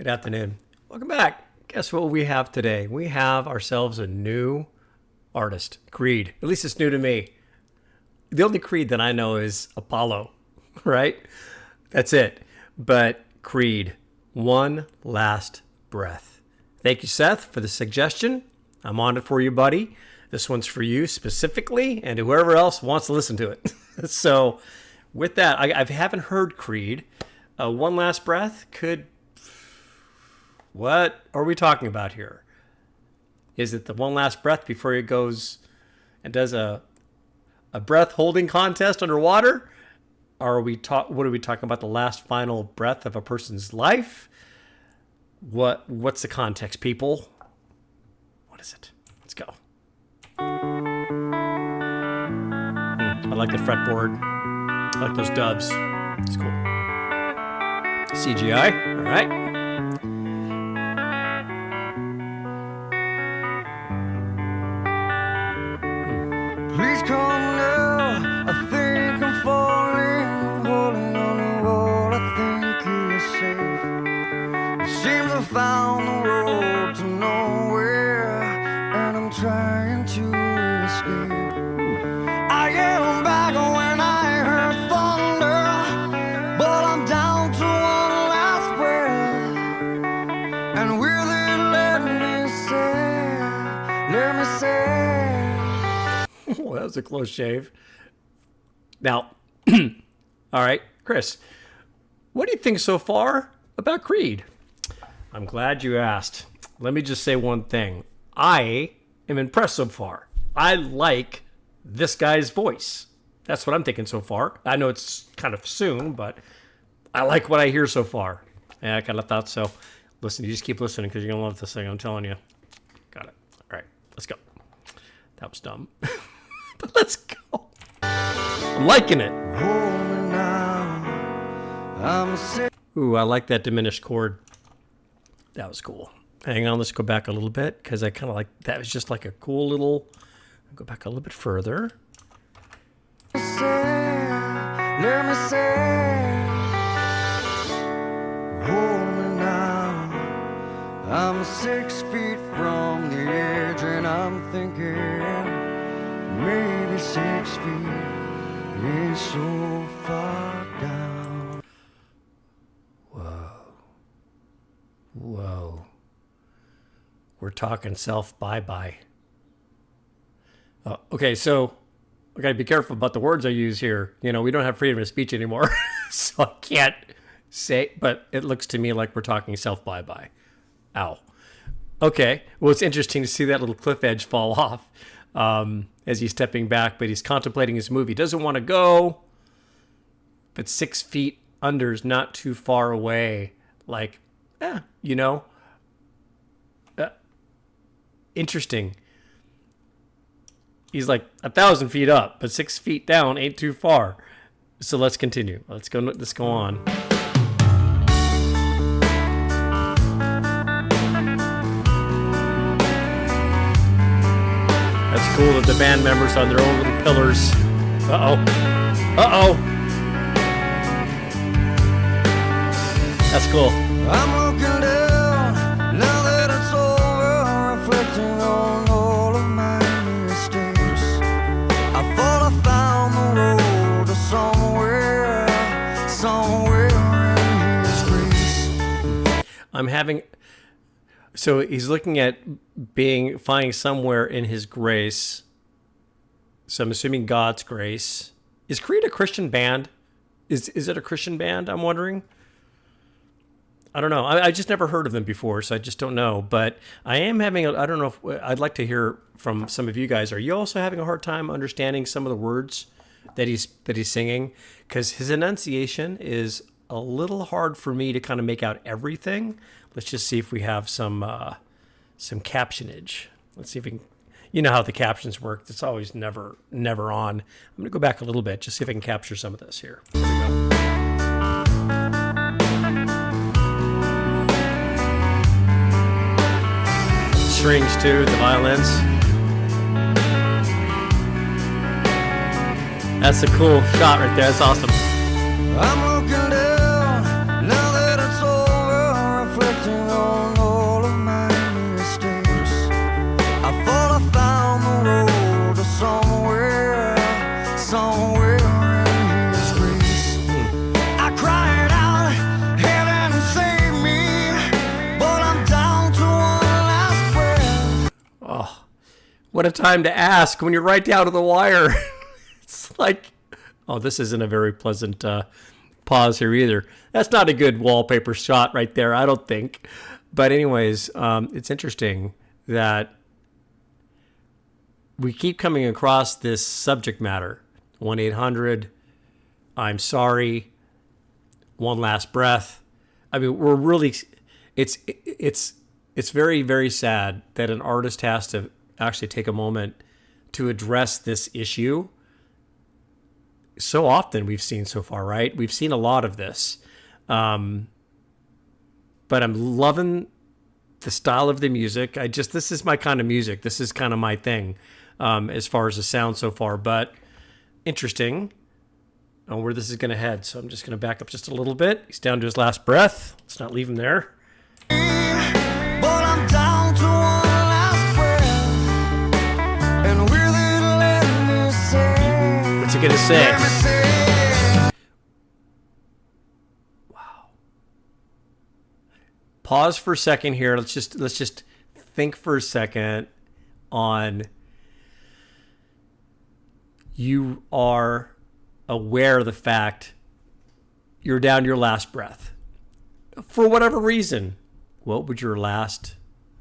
Good afternoon. Welcome back. Guess what we have today? We have ourselves a new artist, Creed. At least it's new to me. The only Creed that I know is Apollo, right? That's it. But Creed, One Last Breath. Thank you, Seth, for the suggestion. I'm on it for you, buddy. This one's for you specifically and whoever else wants to listen to it. So with that, I haven't heard Creed. One Last Breath could... What are we talking about here? Is it the one last breath before he goes and does a breath holding contest underwater? Or what are we talking about? The last final breath of a person's life? What's the context, people? What is it? Let's go. I like the fretboard. I like those dubs. It's cool. CGI. All right. Please come now, I think I'm falling, holding on to what I think is safe. It seems I found the road to nowhere, and I'm trying to escape. I am back when I heard thunder, but I'm down to one last breath. And will it let me say, Well, that was a close shave. Now, all right, Chris, what do you think so far about Creed? I'm glad you asked. Let me just say one thing. I am impressed so far. I like this guy's voice. That's what I'm thinking so far. I know it's kind of soon, but I like what I hear so far. Yeah, I kind of thought so. Listen, you just keep listening because you're going to love this thing. I'm telling you. Got it. All right, let's go. That was dumb. But let's go. I'm liking it. Ooh, I like that diminished chord. That was cool. Hang on, let's go back a little bit because I kind of like that. Was just like a cool little. I'll go back a little bit further. Let me say, hold me now. I'm 6 feet from the edge, and I'm thinking maybe 6 feet is so far down. Whoa. We're talking self bye-bye. Okay, so I got to be careful about the words I use here. You know, we don't have freedom of speech anymore, so I can't say, but it looks to me like we're talking self bye-bye. Ow. Okay, well, it's interesting to see that little cliff edge fall off as he's stepping back, but he's contemplating his move. He doesn't want to go, but 6 feet under is not too far away. Like, you know, interesting. He's like 1,000 feet up, but 6 feet down ain't too far. So let's continue. Let's go on. That's cool that the band members on their own little pillars. Uh-oh. That's cool. I'm looking down, now that it's over, reflecting on all of my mistakes. I thought I found the road to somewhere in his grace. I'm having... So he's looking at finding somewhere in his grace. So I'm assuming God's grace. Is Creed a Christian band? Is it a Christian band? I'm wondering. I don't know. I just never heard of them before, so I just don't know. But I am having, I don't know if, I'd like to hear from some of you guys. Are you also having a hard time understanding some of the words that he's singing? Because his enunciation is a little hard for me to kind of make out everything. Let's just see if we have some captionage. Let's see if we can, you know how the captions work. It's always never on. I'm going to go back a little bit, just see if I can capture some of this here. Here we go. Strings too, the violins. That's a cool shot right there. That's awesome. I'm looking down, now that it's over, reflecting what a time to ask when you're right down to the wire. It's like, oh, this isn't a very pleasant pause here either. That's not a good wallpaper shot right there, I don't think. But anyways, it's interesting that we keep coming across this subject matter. 1-800, I'm sorry, one last breath. I mean, we're really, it's very, very sad that an artist has to actually take a moment to address this issue. So often we've seen so far, right? We've seen a lot of this. But I'm loving the style of the music. This is my kind of music. This is kind of my thing, as far as the sound so far, but interesting on where this is going to head. So I'm just going to back up just a little bit. He's down to his last breath. Let's not leave him there. But I'm down to one last breath, and with it let me say, What's he going to say? let me say, Wow. Pause for a second here. Let's just think for a second on, you are aware of the fact you're down your last breath. For whatever reason, what would your last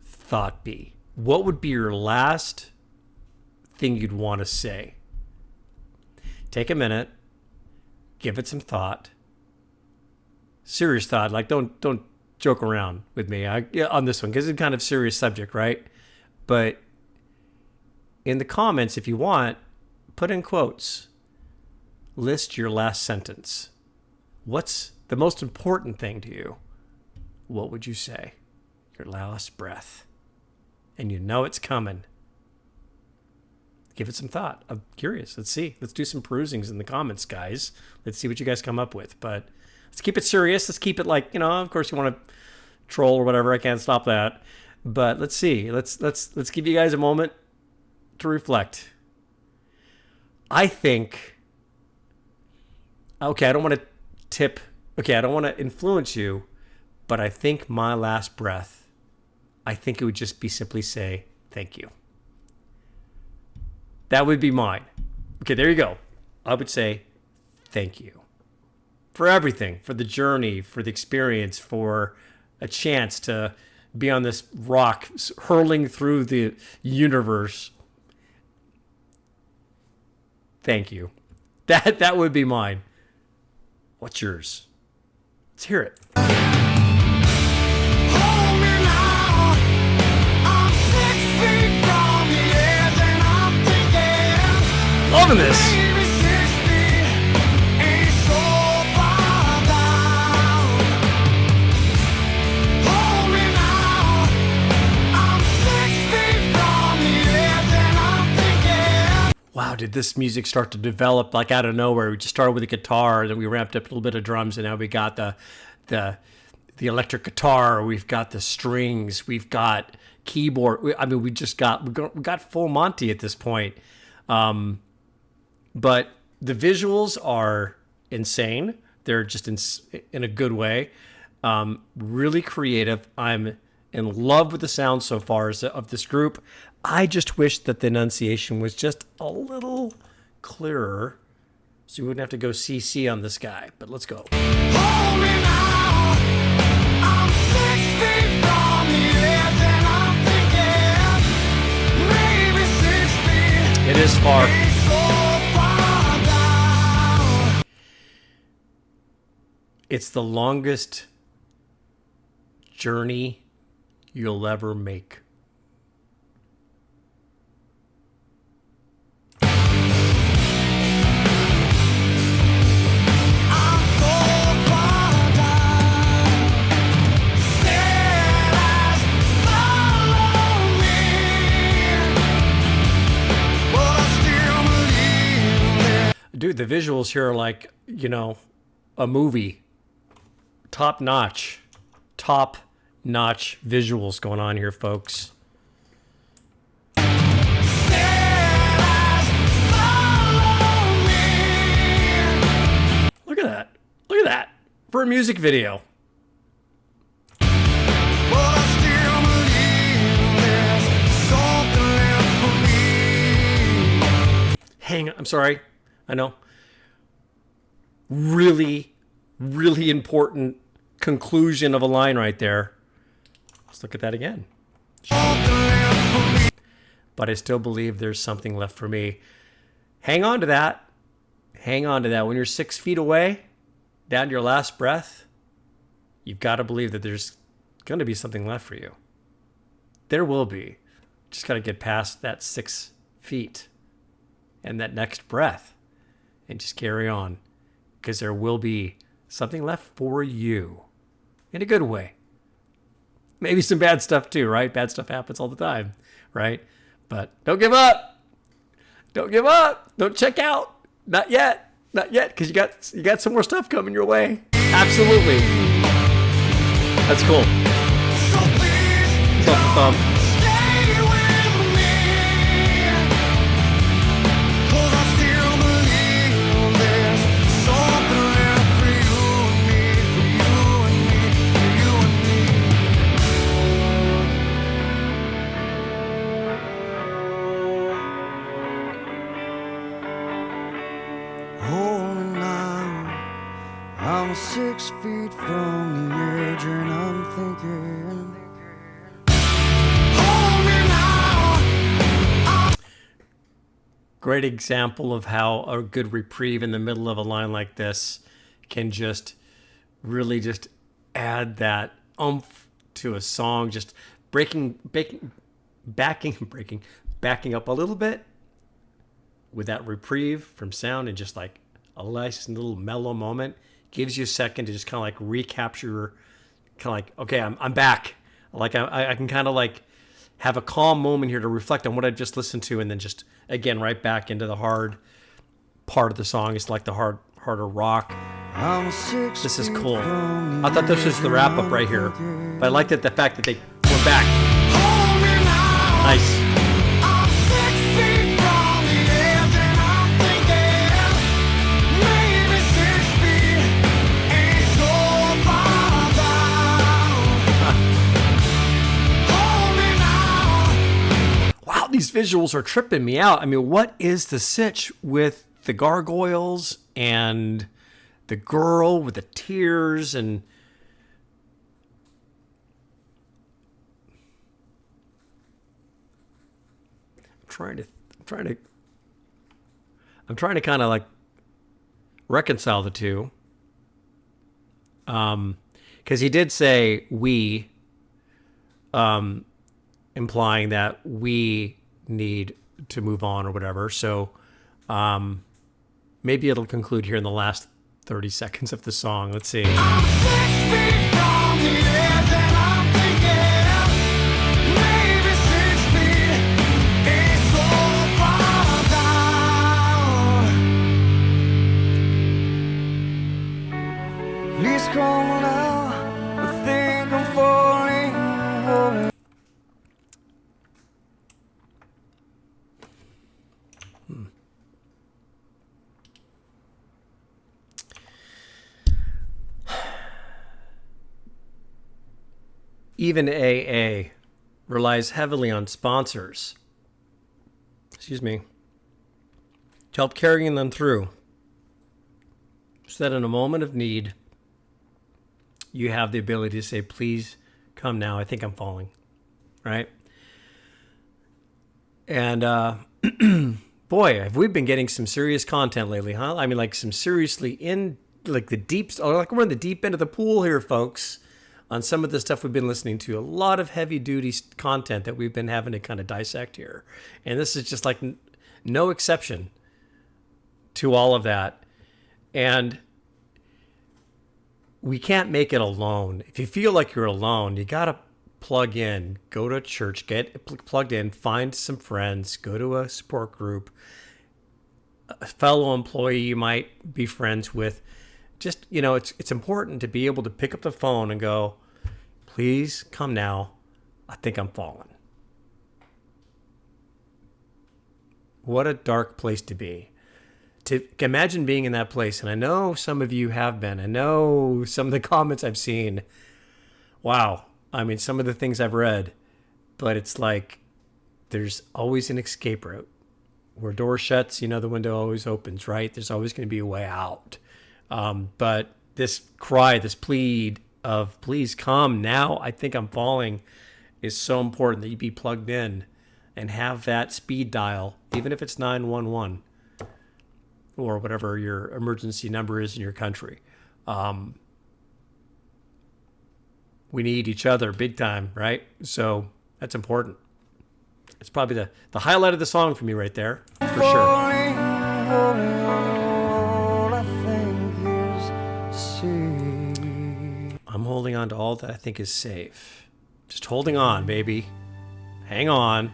thought be? What would be your last thing you'd want to say? Take a minute, give it some thought. Serious thought, like don't joke around with me on this one, because it's kind of serious subject, right? But in the comments, if you want, put in quotes. List your last sentence. What's the most important thing to you? What would you say? Your last breath. And you know it's coming. Give it some thought. I'm curious. Let's see. Let's do some perusings in the comments, guys. Let's see what you guys come up with. But let's keep it serious. Let's keep it like, of course you want to troll or whatever. I can't stop that. But let's see. Let's give you guys a moment to reflect. I think, okay, I don't want to influence you, but I think my last breath, I think it would just be simply say, thank you. That would be mine. Okay, there you go. I would say, thank you for everything, for the journey, for the experience, for a chance to be on this rock hurling through the universe. Thank you. That would be mine. What's yours? Let's hear it. hold me now. I'm 6 feet from the edge, and I'm thinking, Loving this. maybe 6 feet ain't so far down. Hold me now. I'm 6 feet from the edge, and I'm thinking, Wow, did this music start to develop like out of nowhere? We just started with a guitar, then we ramped up a little bit of drums, and now we got the electric guitar. We've got the strings. We've got keyboard. We got full Monty at this point. But the visuals are insane. They're just in a good way. Really creative. I'm in love with the sound so far of this group. I just wish that the enunciation was just a little clearer, so you wouldn't have to go CC on this guy. But let's go. hold me now. I'm 6 feet from the edge, and I'm thinking, maybe 6 feet It is far. ain't so far down. It's the longest journey you'll ever make. I'm so far down. Said eyes follow me, but I still believe that. Dude, the visuals here are like, a movie. Top notch visuals going on here, folks. Said eyes follow me. Look at that. Look at that. For a music video. But I still believe there's something left for me. I'm sorry. I know. Really, really important conclusion of a line right there. Let's look at that again. But I still believe there's something left for me. Hang on to that. Hang on to that. When you're 6 feet away, down to your last breath, you've got to believe that there's going to be something left for you. There will be. Just got to get past that 6 feet and that next breath and just carry on, because there will be something left for you in a good way. Maybe some bad stuff too, right? Bad stuff happens all the time, right? But don't give up. Don't give up. Don't check out. Not yet. Not yet, because you got some more stuff coming your way. Absolutely. That's cool. What's up, thumb? I'm 6 feet from the edge and I'm thinking, hold me now. Great example of how a good reprieve in the middle of a line like this can just really just add that oomph to a song, just backing up a little bit with that reprieve from sound, and just like a nice little mellow moment. Gives you a second to just kind of like recapture, kind of like, okay, I'm back. Like I can kind of like have a calm moment here to reflect on what I've just listened to, and then just again right back into the hard part of the song. It's like the harder rock. This is cool. I thought this was the wrap up right here, but I liked it, the fact that they went back. Nice. These visuals are tripping me out. I mean, what is the sitch with the gargoyles and the girl with the tears? And I'm trying to kind of like reconcile the two. Because he did say we, implying that we need to move on or whatever. So maybe it'll conclude here in the last 30 seconds of the song. Let's see. I'm 6 feet from the edge and I'm thinking, maybe 6 feet is so far down. Please come now, I think I'm falling. Even AA relies heavily on sponsors, to help carrying them through, so that in a moment of need, you have the ability to say, please come now, I think I'm falling, right? And boy, have we been getting some serious content lately, huh? I mean, like some seriously like we're in the deep end of the pool here, folks. On some of the stuff we've been listening to, a lot of heavy duty content that we've been having to kind of dissect here. And this is just like no exception to all of that. And we can't make it alone. If you feel like you're alone, you got to plug in, go to a church, get plugged in, find some friends, go to a support group, a fellow employee you might be friends with. Just, it's important to be able to pick up the phone and go, please come now. I think I'm falling. What a dark place to be. To imagine being in that place. And I know some of you have been. I know some of the comments I've seen. Wow. I mean, some of the things I've read. But it's like there's always an escape route. Where a door shuts, the window always opens, right? There's always going to be a way out. But this cry, this plead of please come now, I think I'm falling, is so important that you be plugged in and have that speed dial, even if it's 911 or whatever your emergency number is in your country. We need each other big time, right? So that's important. It's probably the highlight of the song for me right there, for sure. Falling, holding on to all I think is safe. I'm holding on to all that I think is safe. Just holding on, baby. Hang on.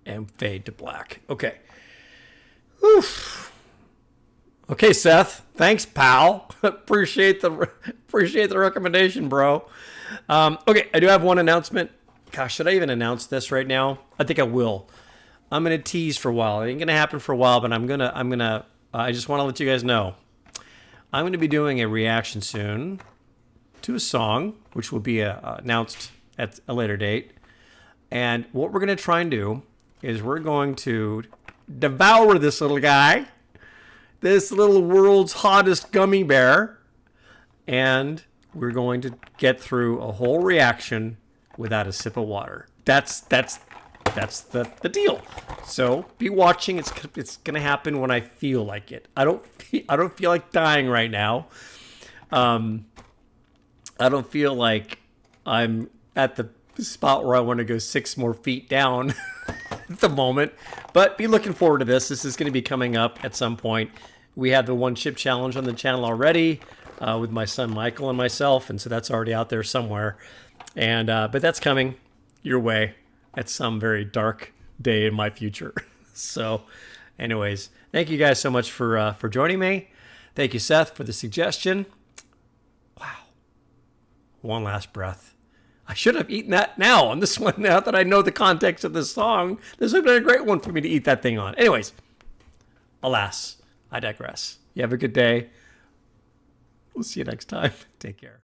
And fade to black. Okay. Oof. Okay, Seth. Thanks, pal. appreciate the recommendation, bro. Okay, I do have one announcement. Gosh, should I even announce this right now? I think I will. I'm gonna tease for a while. It ain't gonna happen for a while, but I'm gonna. I just want to let you guys know. I'm gonna be doing a reaction soon to a song, which will be announced at a later date. And what we're gonna try and do is we're going to devour this little guy. This little world's hottest gummy bear, and we're going to get through a whole reaction without a sip of water. That's the deal. So be watching. It's gonna happen when I feel like it. I don't feel like dying right now. I don't feel like I'm at the spot where I want to go 6 more feet down at the moment, but be looking forward to this. This is going to be coming up at some point. We have the one chip challenge on the channel already with my son Michael and myself, and so that's already out there somewhere. And but that's coming your way at some very dark day in my future. So, anyways, thank you guys so much for joining me. Thank you, Seth, for the suggestion. Wow, one last breath. I should have eaten that now on this one. Now that I know the context of this song, this would have been a great one for me to eat that thing on. Anyways, alas, I digress. You have a good day. We'll see you next time. Take care.